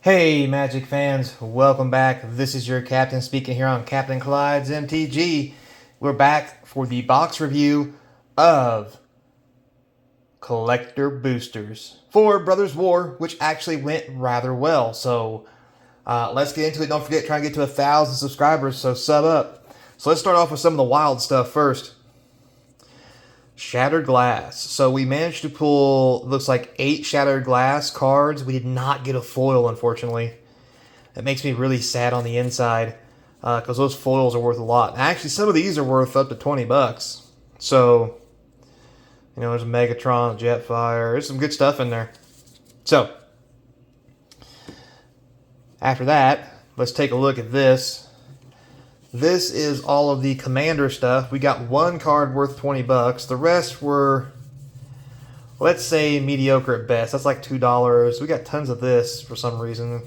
Hey Magic fans, welcome back. This is your captain speaking here on Captain Clyde's MTG. We're back for the box review of Collector Boosters for Brothers War, which actually went rather well. So let's get into it. Don't forget, try and get to 1,000 subscribers, so sub up. So let's start off with some of the wild stuff first. Shattered Glass. So we managed to pull, looks like 8 Shattered Glass cards. We did not get a foil, unfortunately. That makes me really sad on the inside because those foils are worth a lot. Actually, some of these are worth up to 20 bucks. So, you know, there's a Megatron, a Jetfire. There's some good stuff in there. So, after that, let's take a look at this. This is all of the Commander stuff. We got one card worth 20 bucks. The rest were, let's say, mediocre at best. That's like $2. We got tons of this for some reason.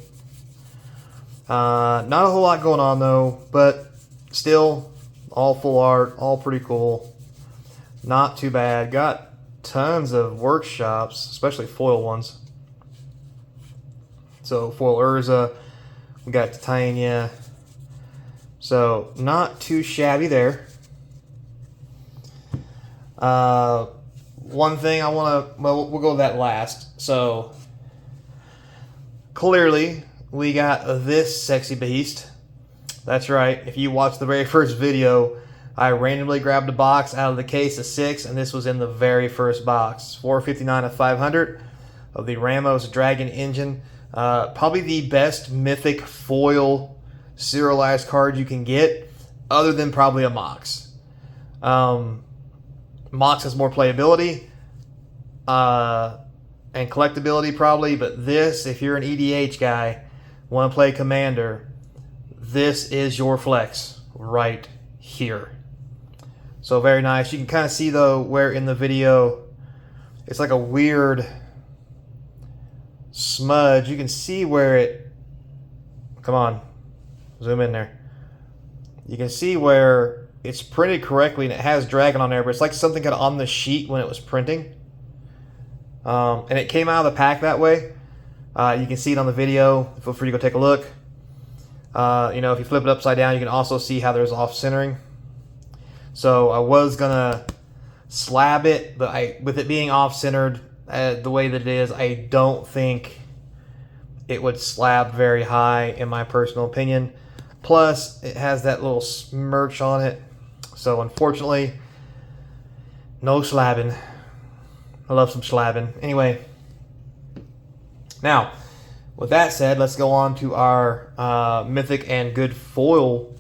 Not a whole lot going on though, but still all full art, all pretty cool. Not too bad. Got tons of workshops, especially foil ones. So foil Urza, we got Titania. So, not too shabby there. One thing I want to, well, we'll go with that last. So, clearly, we got this sexy beast. That's right. If you watched the very first video, I randomly grabbed a box out of the case of 6, and this was in the very first box. 459 of 500 of the Ramos Dragon Engine. Probably the best mythic foil serialized card you can get, other than probably a Mox. Mox has more playability and collectability probably, but this, if you're an EDH guy, want to play Commander, this is your flex right here. So very nice. You can kind of see though where in the video it's like a weird smudge. You can see where it, come on, zoom in there. You can see where it's printed correctly and it has Dragon on there, but it's like something got on the sheet when it was printing. And it came out of the pack that way. You can see it on the video. Feel free to go take a look. You know, if you flip it upside down, you can also see how there's off-centering. So I was gonna slab it, but with it being off-centered the way that it is, I don't think it would slab very high in my personal opinion. Plus, it has that little smirch on it. So, unfortunately, no slabbing. I love some slabbing. Anyway, now, with that said, let's go on to our mythic and good foil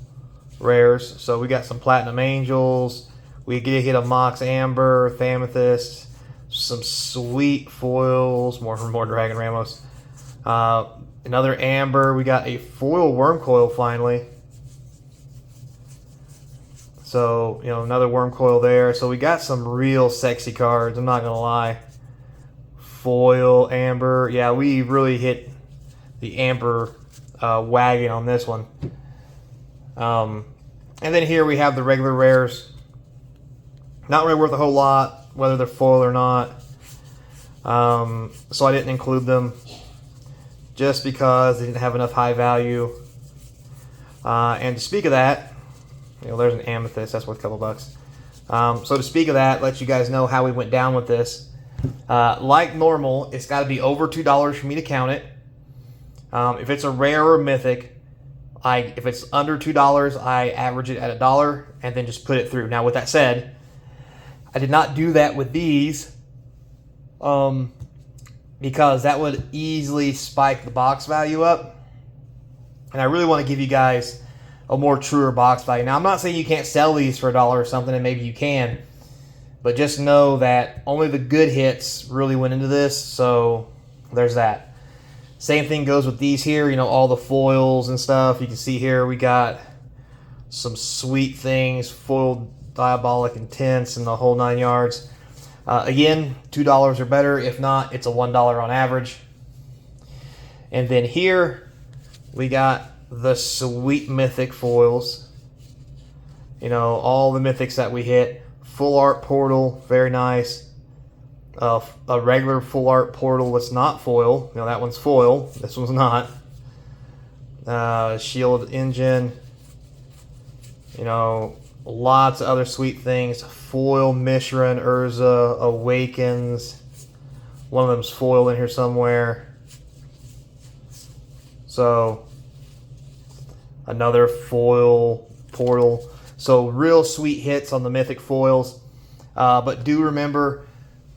rares. So, we got some Platinum Angels. We get a hit of Mox Amber, Thamethyst, some sweet foils, more Dragon Ramos. Another Amber. We got a foil Wurmcoil finally. So, you know, another Wurmcoil there. So we got some real sexy cards, I'm not going to lie. Foil, Amber. Yeah, we really hit the Amber wagon on this one. And then here we have the regular rares. Not really worth a whole lot, whether they're foil or not. So I didn't include them, just because they didn't have enough high value. And to speak of that, you know, there's an Amethyst, that's worth a couple bucks. So to speak of that, let you guys know how we went down with this. Like normal, it's got to be over $2 for me to count it. If it's a rare or mythic, if it's under $2, I average it at $1 and then just put it through. Now with that said, I did not do that with these. Because that would easily spike the box value up. And I really want to give you guys a more truer box value. Now, I'm not saying you can't sell these for $1 or something, and maybe you can. But just know that only the good hits really went into this, so there's that. Same thing goes with these here, you know, all the foils and stuff. You can see here we got some sweet things, foiled Diabolic Intense and the whole 9 yards. Again, $2 or better. If not, it's a $1 on average. And then here, we got the sweet mythic foils. You know, all the mythics that we hit. Full art portal, very nice. A regular full art portal that's not foil. You know, that one's foil. This one's not. Shield Engine. You know, lots of other sweet things. Foil, Mishra and Urza, Awakens. One of them's foil in here somewhere. So, another foil portal. So, real sweet hits on the Mythic foils. But do remember,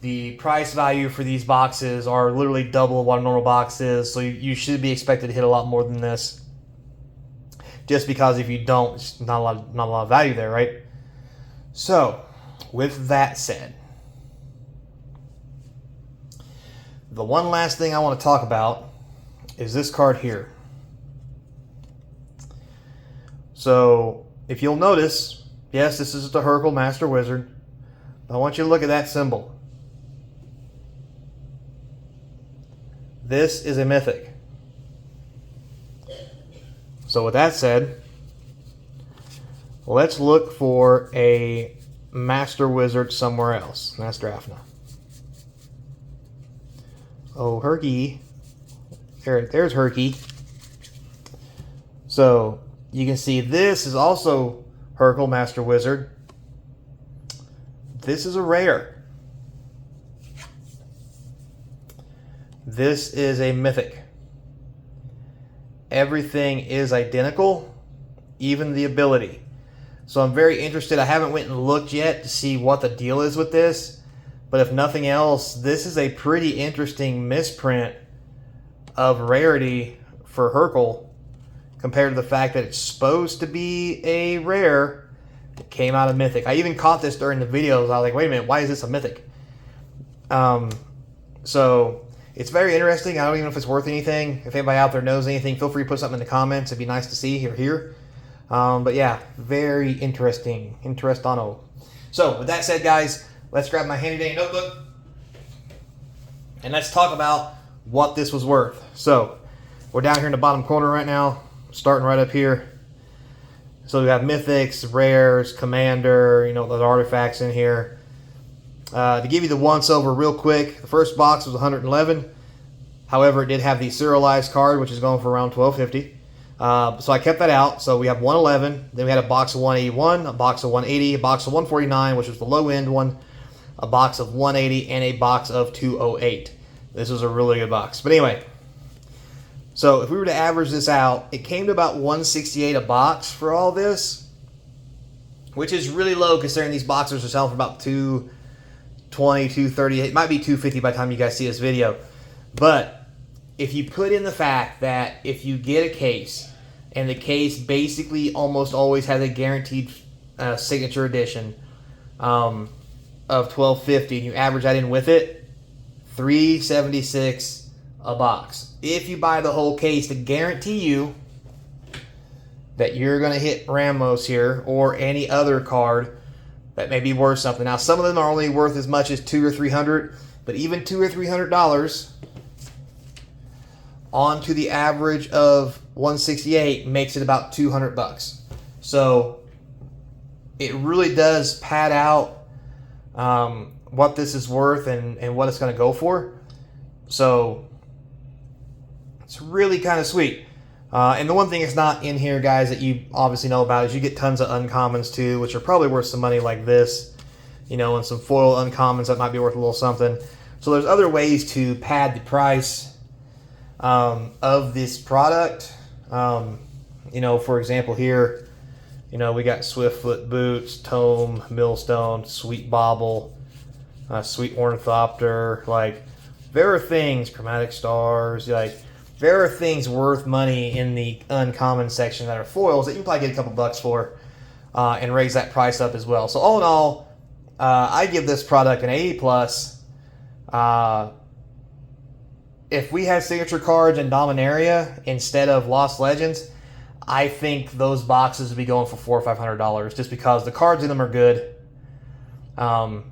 the price value for these boxes are literally double what a normal box is. So, you should be expected to hit a lot more than this. Just because if you don't, it's not a lot of value there, right? So, with that said, the one last thing I want to talk about is this card here. So, if you'll notice, yes, this is the Hurkyl Master Wizard. I want you to look at that symbol. This is a mythic. So with that said, let's look for a Master Wizard somewhere else. Master Afna. Oh, Herky. There's Herky. So you can see this is also Hurkyl Master Wizard. This is a rare. This is a mythic. Everything is identical, even the ability. So I'm very interested. I haven't went and looked yet to see what the deal is with this. But if nothing else, this is a pretty interesting misprint of rarity for Hurkyl compared to the fact that it's supposed to be a rare. It came out of Mythic. I even caught this during the videos. I was like, wait a minute, why is this a Mythic? So it's very interesting. I don't even know if it's worth anything. If anybody out there knows anything, feel free to put something in the comments. It'd be nice to see or hear. But yeah, very interesting. Interestano. So with that said, guys, let's grab my handy dandy notebook and let's talk about what this was worth. So we're down here in the bottom corner right now, starting right up here. So we have mythics, rares, commander, you know, those artifacts in here. To give you the once over real quick, the first box was 111. However, it did have the serialized card, which is going for around $12.50. So I kept that out. So we have 111. Then we had a box of 181, a box of 180, a box of 149, which was the low end one, a box of 180, and a box of 208. This was a really good box. But anyway, so if we were to average this out, it came to about 168 a box for all this, which is really low considering these boxers are selling for about $220, $230. It might be $250 by the time you guys see this video. But if you put in the fact that if you get a case, and the case basically almost always has a guaranteed signature edition of $12.50, and you average that in with it, $3.76 a box. If you buy the whole case, to guarantee you that you're going to hit Ramos here or any other card that may be worth something. Now, some of them are only worth as much as $200 or $300, but even $200 or $300 onto the average of 168 makes it about 200 bucks. So it really does pad out what this is worth and what it's going to go for. So it's really kind of sweet. And the one thing that's not in here, guys, that you obviously know about is you get tons of uncommons too, which are probably worth some money like this, you know, and some foil uncommons that might be worth a little something. So there's other ways to pad the price of this product. You know, for example here, you know, we got Swiftfoot Boots, Tome, Millstone, Sweet Bauble, Sweet Ornithopter. Like, there are things, Chromatic Stars, like, there are things worth money in the uncommon section that are foils that you can probably get a couple bucks for and raise that price up as well. So all in all, I give this product an 80 plus. If we had signature cards in Dominaria instead of Lost Legends, I think those boxes would be going for $400 or $500 just because the cards in them are good. And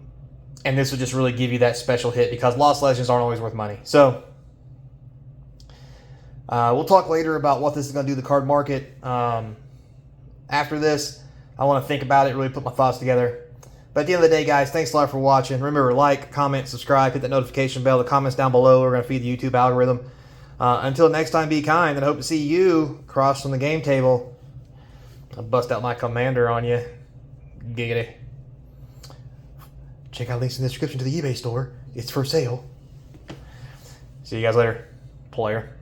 this would just really give you that special hit because Lost Legends aren't always worth money. So we'll talk later about what this is going to do to the card market. After this, I want to think about it, really put my thoughts together. But at the end of the day, guys, thanks a lot for watching. Remember, like, comment, subscribe, hit that notification bell. The comments down below are going to feed the YouTube algorithm. Until next time, be kind, and I hope to see you across from the game table. I'll bust out my commander on you. Giggity. Check out links in the description to the eBay store. It's for sale. See you guys later, player.